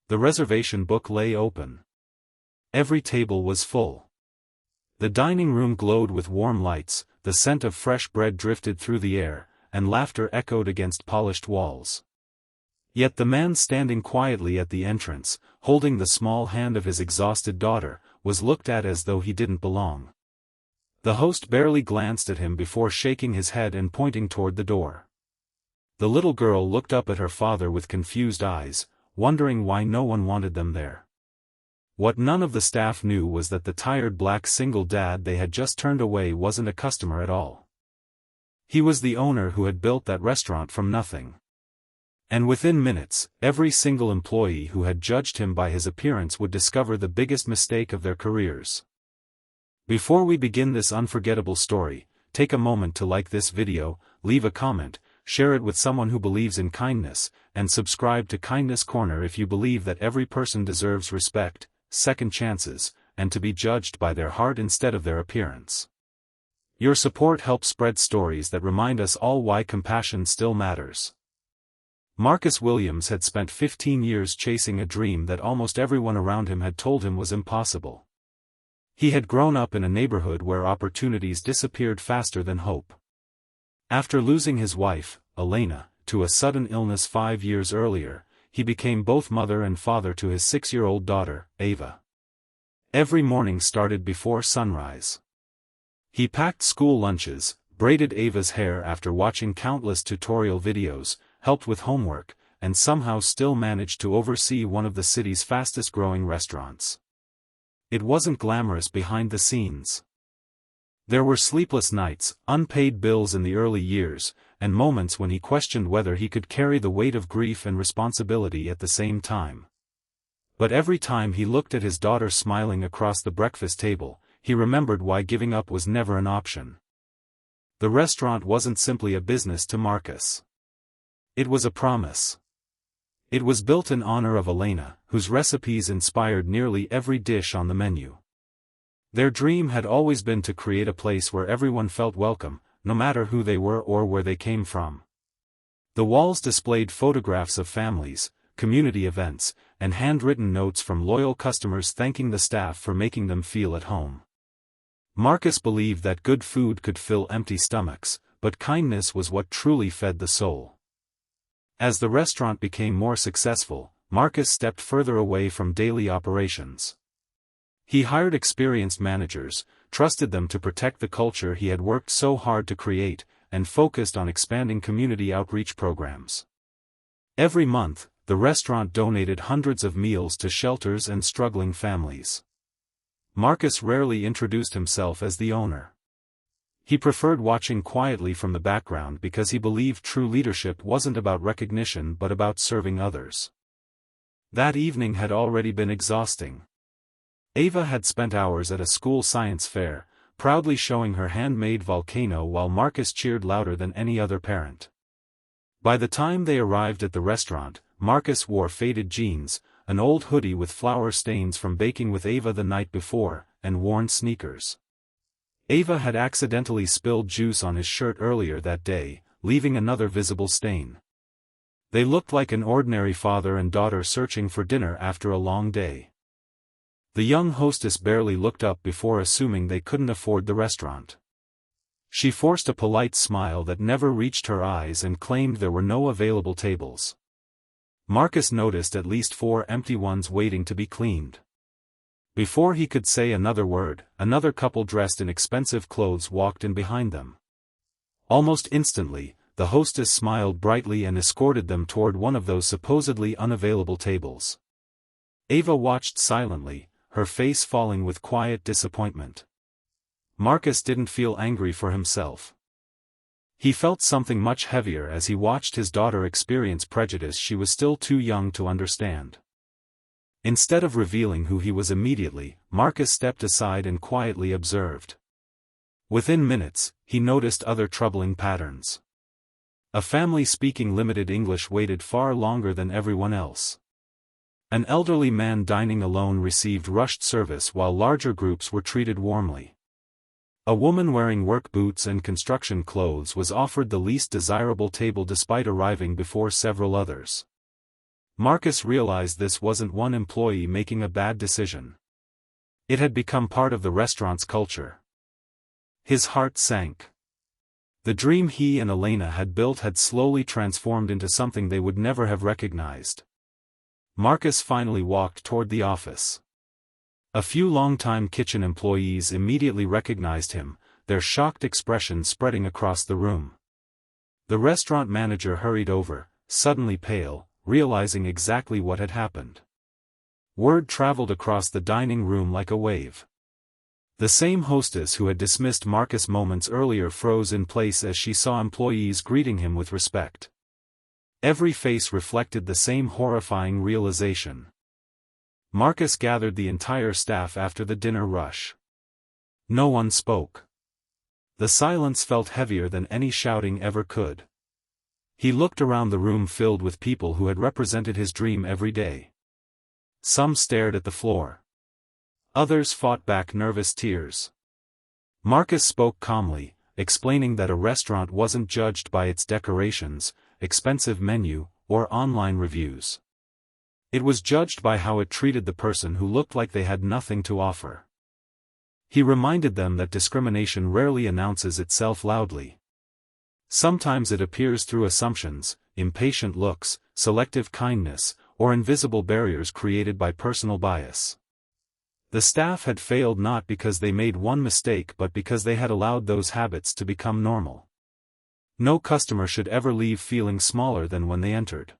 The reservation book lay open. Every table was full. The dining room glowed with warm lights, the scent of fresh bread drifted through the air, and laughter echoed against polished walls. Yet the man standing quietly at the entrance, holding the small hand of his exhausted daughter, was looked at as though he didn't belong. The host barely glanced at him before shaking his head and pointing toward the door. The little girl looked up at her father with confused eyes, wondering why no one wanted them there. What none of the staff knew was that the tired black single dad they had just turned away wasn't a customer at all. He was the owner who had built that restaurant from nothing. And within minutes, every single employee who had judged him by his appearance would discover the biggest mistake of their careers. Before we begin this unforgettable story, take a moment to like this video, leave a comment, share it with someone who believes in kindness, and subscribe to Kindness Corner if you believe that every person deserves respect, second chances, and to be judged by their heart instead of their appearance. Your support helps spread stories that remind us all why compassion still matters. Marcus Williams had spent 15 years chasing a dream that almost everyone around him had told him was impossible. He had grown up in a neighborhood where opportunities disappeared faster than hope. After losing his wife, Elena, to a sudden illness 5 years earlier, he became both mother and father to his 6-year-old daughter, Ava. Every morning started before sunrise. He packed school lunches, braided Ava's hair after watching countless tutorial videos, helped with homework, and somehow still managed to oversee one of the city's fastest-growing restaurants. It wasn't glamorous behind the scenes. There were sleepless nights, unpaid bills in the early years, and moments when he questioned whether he could carry the weight of grief and responsibility at the same time. But every time he looked at his daughter smiling across the breakfast table, he remembered why giving up was never an option. The restaurant wasn't simply a business to Marcus. It was a promise. It was built in honor of Elena, whose recipes inspired nearly every dish on the menu. Their dream had always been to create a place where everyone felt welcome, no matter who they were or where they came from. The walls displayed photographs of families, community events, and handwritten notes from loyal customers thanking the staff for making them feel at home. Marcus believed that good food could fill empty stomachs, but kindness was what truly fed the soul. As the restaurant became more successful, Marcus stepped further away from daily operations. He hired experienced managers, trusted them to protect the culture he had worked so hard to create, and focused on expanding community outreach programs. Every month, the restaurant donated hundreds of meals to shelters and struggling families. Marcus rarely introduced himself as the owner. He preferred watching quietly from the background because he believed true leadership wasn't about recognition but about serving others. That evening had already been exhausting. Ava had spent hours at a school science fair, proudly showing her handmade volcano while Marcus cheered louder than any other parent. By the time they arrived at the restaurant, Marcus wore faded jeans, an old hoodie with flour stains from baking with Ava the night before, and worn sneakers. Ava had accidentally spilled juice on his shirt earlier that day, leaving another visible stain. They looked like an ordinary father and daughter searching for dinner after a long day. The young hostess barely looked up before assuming they couldn't afford the restaurant. She forced a polite smile that never reached her eyes and claimed there were no available tables. Marcus noticed at least 4 empty ones waiting to be cleaned. Before he could say another word, another couple dressed in expensive clothes walked in behind them. Almost instantly, the hostess smiled brightly and escorted them toward one of those supposedly unavailable tables. Ava watched silently, her face falling with quiet disappointment. Marcus didn't feel angry for himself. He felt something much heavier as he watched his daughter experience prejudice she was still too young to understand. Instead of revealing who he was immediately, Marcus stepped aside and quietly observed. Within minutes, he noticed other troubling patterns. A family speaking limited English waited far longer than everyone else. An elderly man dining alone received rushed service while larger groups were treated warmly. A woman wearing work boots and construction clothes was offered the least desirable table despite arriving before several others. Marcus realized this wasn't one employee making a bad decision. It had become part of the restaurant's culture. His heart sank. The dream he and Elena had built had slowly transformed into something they would never have recognized. Marcus finally walked toward the office. A few longtime kitchen employees immediately recognized him, their shocked expression spreading across the room. The restaurant manager hurried over, suddenly pale, realizing exactly what had happened. Word traveled across the dining room like a wave. The same hostess who had dismissed Marcus moments earlier froze in place as she saw employees greeting him with respect. Every face reflected the same horrifying realization. Marcus gathered the entire staff after the dinner rush. No one spoke. The silence felt heavier than any shouting ever could. He looked around the room filled with people who had represented his dream every day. Some stared at the floor. Others fought back nervous tears. Marcus spoke calmly, explaining that a restaurant wasn't judged by its decorations, expensive menu, or online reviews. It was judged by how it treated the person who looked like they had nothing to offer. He reminded them that discrimination rarely announces itself loudly. Sometimes it appears through assumptions, impatient looks, selective kindness, or invisible barriers created by personal bias. The staff had failed not because they made one mistake but because they had allowed those habits to become normal. No customer should ever leave feeling smaller than when they entered.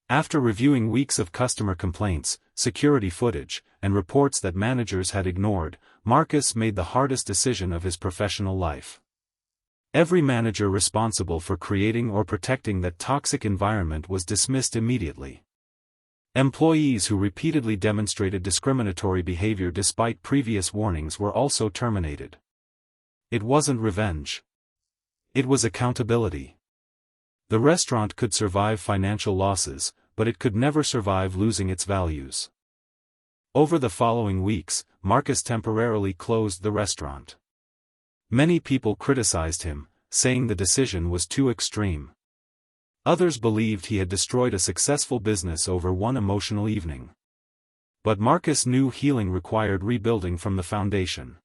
After reviewing weeks of customer complaints, security footage, and reports that managers had ignored, Marcus made the hardest decision of his professional life. Every manager responsible for creating or protecting that toxic environment was dismissed immediately. Employees who repeatedly demonstrated discriminatory behavior despite previous warnings were also terminated. It wasn't revenge. It was accountability. The restaurant could survive financial losses, but it could never survive losing its values. Over the following weeks, Marcus temporarily closed the restaurant. Many people criticized him, saying the decision was too extreme. Others believed he had destroyed a successful business over one emotional evening. But Marcus knew healing required rebuilding from the foundation.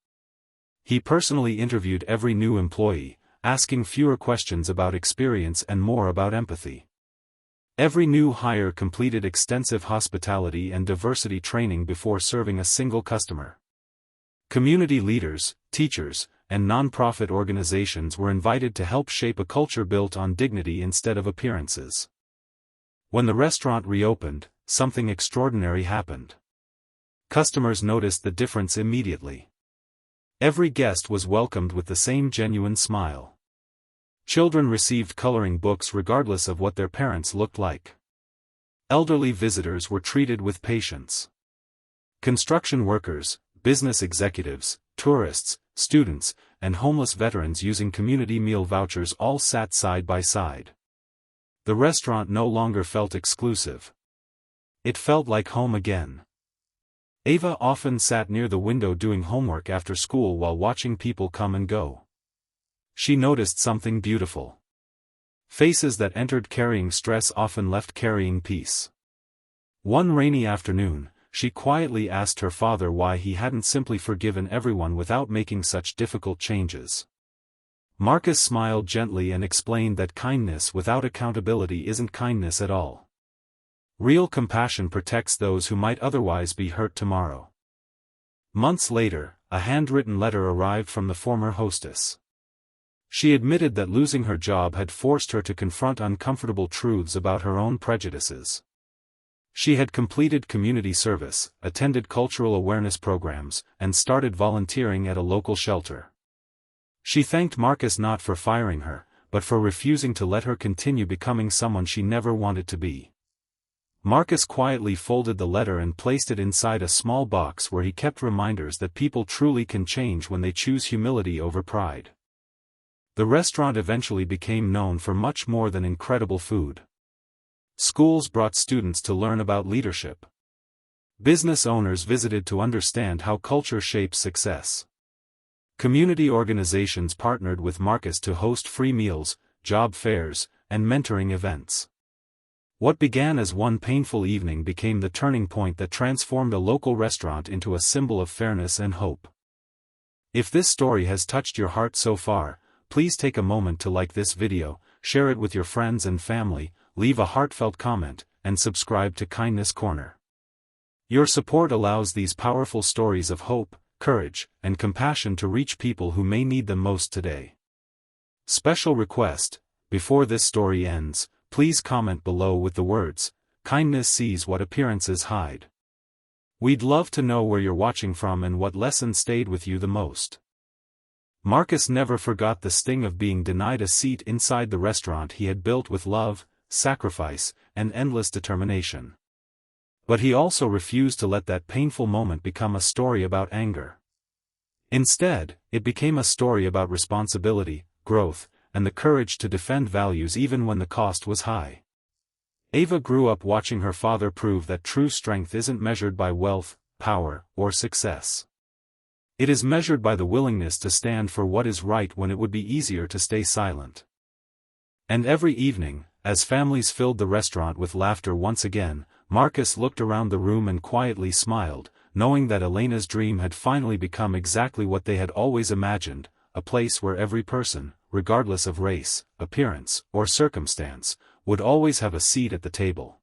He personally interviewed every new employee, asking fewer questions about experience and more about empathy. Every new hire completed extensive hospitality and diversity training before serving a single customer. Community leaders, teachers, and non-profit organizations were invited to help shape a culture built on dignity instead of appearances. When the restaurant reopened, something extraordinary happened. Customers noticed the difference immediately. Every guest was welcomed with the same genuine smile. Children received coloring books regardless of what their parents looked like. Elderly visitors were treated with patience. Construction workers, business executives, tourists, students, and homeless veterans using community meal vouchers all sat side by side. The restaurant no longer felt exclusive. It felt like home again. Ava often sat near the window doing homework after school while watching people come and go. She noticed something beautiful. Faces that entered carrying stress often left carrying peace. One rainy afternoon, she quietly asked her father why he hadn't simply forgiven everyone without making such difficult changes. Marcus smiled gently and explained that kindness without accountability isn't kindness at all. Real compassion protects those who might otherwise be hurt tomorrow. Months later, a handwritten letter arrived from the former hostess. She admitted that losing her job had forced her to confront uncomfortable truths about her own prejudices. She had completed community service, attended cultural awareness programs, and started volunteering at a local shelter. She thanked Marcus not for firing her, but for refusing to let her continue becoming someone she never wanted to be. Marcus quietly folded the letter and placed it inside a small box where he kept reminders that people truly can change when they choose humility over pride. The restaurant eventually became known for much more than incredible food. Schools brought students to learn about leadership. Business owners visited to understand how culture shapes success. Community organizations partnered with Marcus to host free meals, job fairs, and mentoring events. What began as one painful evening became the turning point that transformed a local restaurant into a symbol of fairness and hope. If this story has touched your heart so far, please take a moment to like this video, share it with your friends and family, leave a heartfelt comment, and subscribe to Kindness Corner. Your support allows these powerful stories of hope, courage, and compassion to reach people who may need them most today. Special request: before this story ends, please comment below with the words, "Kindness sees what appearances hide." We'd love to know where you're watching from and what lesson stayed with you the most. Marcus never forgot the sting of being denied a seat inside the restaurant he had built with love, sacrifice, and endless determination. But he also refused to let that painful moment become a story about anger. Instead, it became a story about responsibility, growth, and the courage to defend values even when the cost was high. Ava grew up watching her father prove that true strength isn't measured by wealth, power, or success. It is measured by the willingness to stand for what is right when it would be easier to stay silent. And every evening, as families filled the restaurant with laughter once again, Marcus looked around the room and quietly smiled, knowing that Elena's dream had finally become exactly what they had always imagined, a place where every person, regardless of race, appearance, or circumstance, would always have a seat at the table.